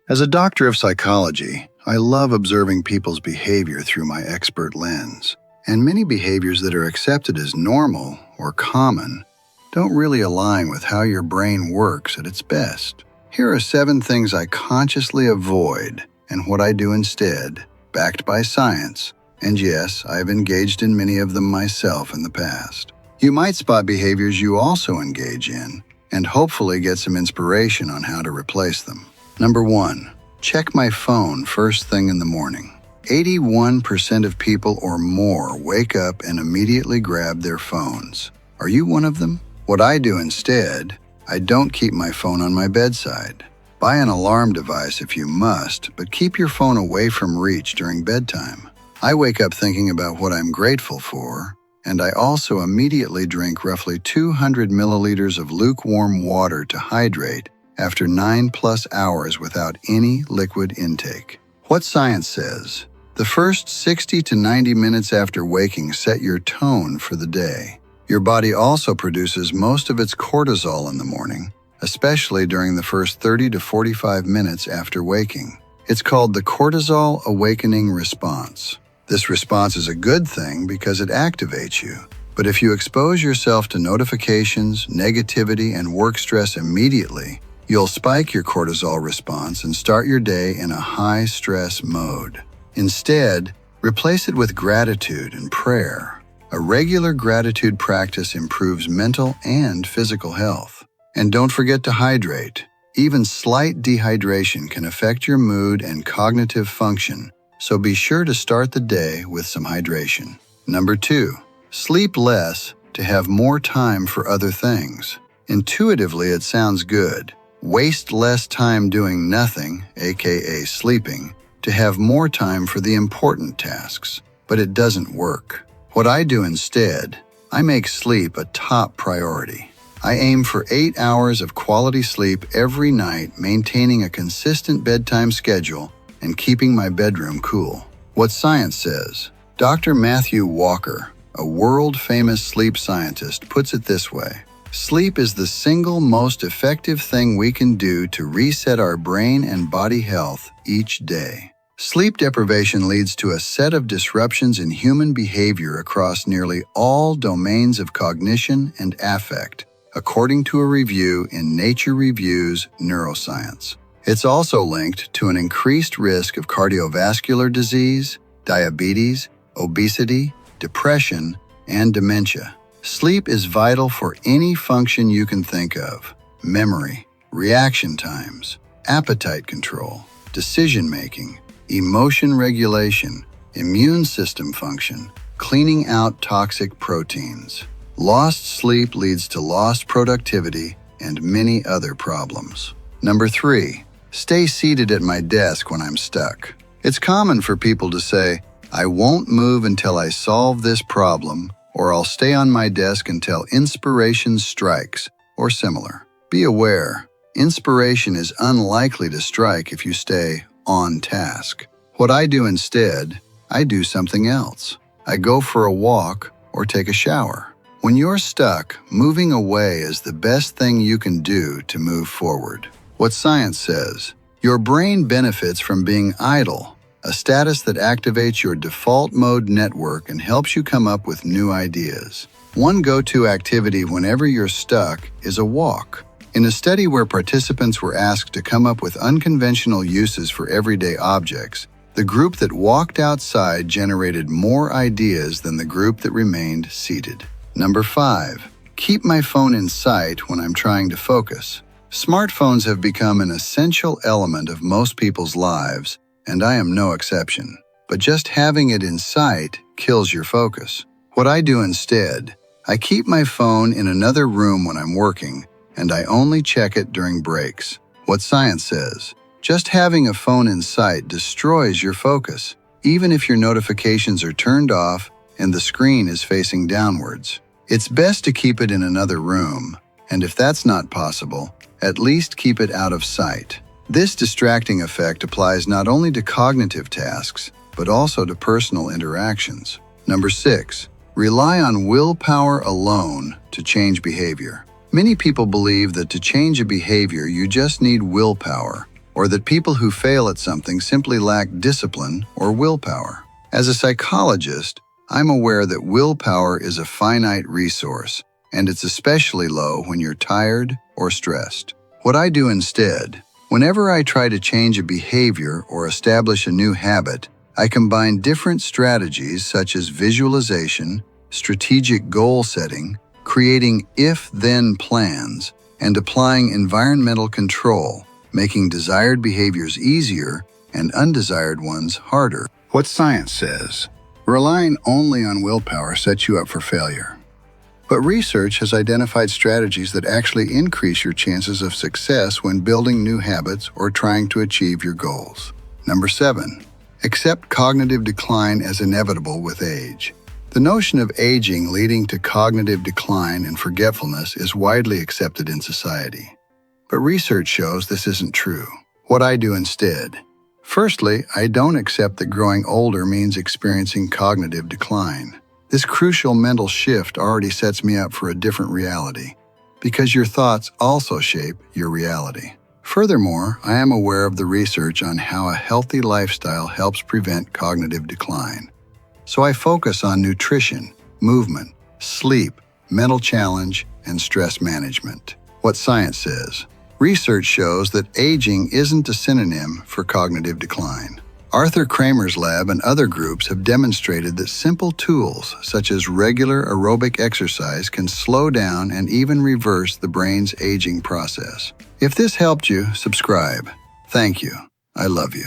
As a doctor of psychology, I love observing people's behavior through my expert lens. And many behaviors that are accepted as normal or common don't really align with how your brain works at its best. Here are 7 things I consciously avoid and what I do instead, backed by science. And yes, I have engaged in many of them myself in the past. You might spot behaviors you also engage in and hopefully get some inspiration on how to replace them. Number 1, check my phone first thing in the morning. 81% of people or more wake up and immediately grab their phones. Are you one of them? What I do instead, I don't keep my phone on my bedside. Buy an alarm device if you must, but keep your phone away from reach during bedtime. I wake up thinking about what I'm grateful for, and I also immediately drink roughly 200 milliliters of lukewarm water to hydrate after 9+ hours without any liquid intake. What science says? The first 60 to 90 minutes after waking set your tone for the day. Your body also produces most of its cortisol in the morning, especially during the first 30 to 45 minutes after waking. It's called the cortisol awakening response. This response is a good thing because it activates you. But if you expose yourself to notifications, negativity, and work stress immediately, you'll spike your cortisol response and start your day in a high-stress mode. Instead, replace it with gratitude and prayer. A regular gratitude practice improves mental and physical health. And don't forget to hydrate. Even slight dehydration can affect your mood and cognitive function, so be sure to start the day with some hydration. Number 2, sleep less to have more time for other things. Intuitively, it sounds good. Waste less time doing nothing, aka sleeping, to have more time for the important tasks. But it doesn't work. What I do instead, I make sleep a top priority. I aim for 8 hours of quality sleep every night, maintaining a consistent bedtime schedule and keeping my bedroom cool. What science says? Dr. Matthew Walker, a world-famous sleep scientist, puts it this way: sleep is the single most effective thing we can do to reset our brain and body health each day. Sleep deprivation leads to a set of disruptions in human behavior across nearly all domains of cognition and affect, according to a review in Nature Reviews Neuroscience. It's also linked to an increased risk of cardiovascular disease, diabetes, obesity, depression, and dementia. Sleep is vital for any function you can think of: memory, reaction times, appetite control, decision-making, emotion regulation, immune system function, cleaning out toxic proteins. Lost sleep leads to lost productivity and many other problems. Number 3, stay seated at my desk when I'm stuck. It's common for people to say, "I won't move until I solve this problem," or "I'll stay on my desk until inspiration strikes," or similar. Be aware, inspiration is unlikely to strike if you stay on task. What I do instead, I do something else. I go for a walk or take a shower. When you're stuck, moving away is the best thing you can do to move forward. What science says? Your brain benefits from being idle, a status that activates your default mode network and helps you come up with new ideas. One go-to activity whenever you're stuck is a walk. In a study where participants were asked to come up with unconventional uses for everyday objects, the group that walked outside generated more ideas than the group that remained seated. Number 5, keep my phone in sight when I'm trying to focus. Smartphones have become an essential element of most people's lives, and I am no exception. But just having it in sight kills your focus. What I do instead, I keep my phone in another room when I'm working, and I only check it during breaks. What science says? Just having a phone in sight destroys your focus, even if your notifications are turned off and the screen is facing downwards. It's best to keep it in another room, and if that's not possible, at least keep it out of sight. This distracting effect applies not only to cognitive tasks, but also to personal interactions. Number 6, rely on willpower alone to change behavior. Many people believe that to change a behavior, you just need willpower, or that people who fail at something simply lack discipline or willpower. As a psychologist, I'm aware that willpower is a finite resource, and it's especially low when you're tired or stressed. What I do instead, whenever I try to change a behavior or establish a new habit, I combine different strategies such as visualization, strategic goal setting, creating if-then plans, and applying environmental control, making desired behaviors easier and undesired ones harder. What science says, relying only on willpower sets you up for failure. But research has identified strategies that actually increase your chances of success when building new habits or trying to achieve your goals. Number 7, accept cognitive decline as inevitable with age. The notion of aging leading to cognitive decline and forgetfulness is widely accepted in society. But research shows this isn't true. What I do instead. Firstly, I don't accept that growing older means experiencing cognitive decline. This crucial mental shift already sets me up for a different reality, because your thoughts also shape your reality. Furthermore, I am aware of the research on how a healthy lifestyle helps prevent cognitive decline. So I focus on nutrition, movement, sleep, mental challenge, and stress management. What science says. Research shows that aging isn't a synonym for cognitive decline. Arthur Kramer's lab and other groups have demonstrated that simple tools such as regular aerobic exercise can slow down and even reverse the brain's aging process. If this helped you, subscribe. Thank you. I love you.